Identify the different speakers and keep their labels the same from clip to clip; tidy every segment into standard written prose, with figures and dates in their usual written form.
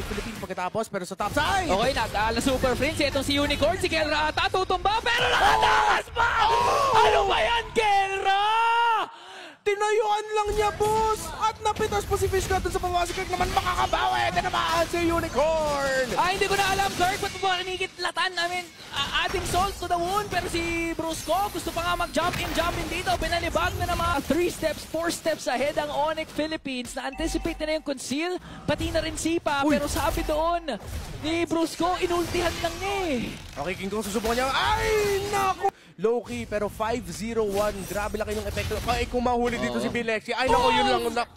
Speaker 1: Philippines pagkatapos, pero sa top side.
Speaker 2: Okay, nag-aala Super Prince. Itong si Unicorn, si Kelra ata tutumba, pero nakatakas pa! Ano ba yan, Kelra?
Speaker 1: Tinayuan lang niya, boss! At napitas po si Fishcat dun sa pamawasi. Kirk naman makakabawi. Tinamaan si Unicorn!
Speaker 2: Ay, hindi ko na alam, Kirk. Ba't mo ba kinikitlatan namin ating salt to the wound? Pero si Brusco gusto pa nga mag-jump in dito. Pinalibag na naman. 3 steps, 4 steps ahead ang Onyx Philippines. Na-anticipate na yung conceal, pati na rin Sipa.
Speaker 1: Uy.
Speaker 2: Pero sabi doon ni Brusco, inultihan lang niya eh.
Speaker 1: Okay, King Kong susubukan niya. Ay, naku! Low-key, pero 5-0-1. Grabe laki ng epekto. Ay, kung mahuli dito si Bilexi. Ay, naku, yun lang.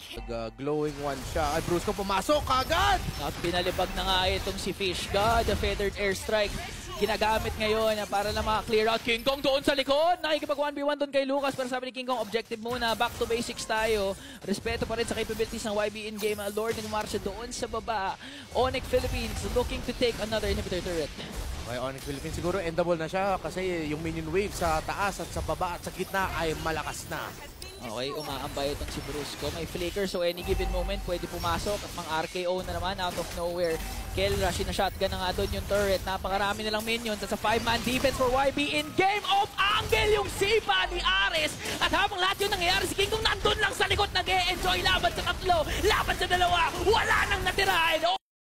Speaker 1: Glowing one siya. Ay, Brusco pumasok kagad!
Speaker 2: At pinalibag na nga itong si Fish God, the feathered airstrike. Ginagamit ngayon para na maka-clear out. King Kong doon sa likod. Nakikipag 1v1 doon kay Lucas. Pero sabi ni King Kong, objective muna. Back to basics tayo. Respeto pa rin sa capabilities ng YB in-game. Lord ng Marsha doon sa baba. Onyx Philippines looking to take another inhibitor turret.
Speaker 1: Okay, Onyx Philippines siguro endable na siya kasi yung minion wave sa taas at sa baba at sa gitna ay malakas na.
Speaker 2: Okay, umaambay itong si Brusco. May flicker, so any given moment pwede pumasok. At mga RKO na naman out of nowhere. Kelra, shotgun na nga doon yung turret. Napakarami na lang minions. At sa 5-man defense for YB in game of angle yung Sipa ni Ares. At habang lahat yun nangyayari, si King Kong nandun lang sa likod nag-e-enjoy laban sa tatlo. Laban sa dalawa, wala nang natira.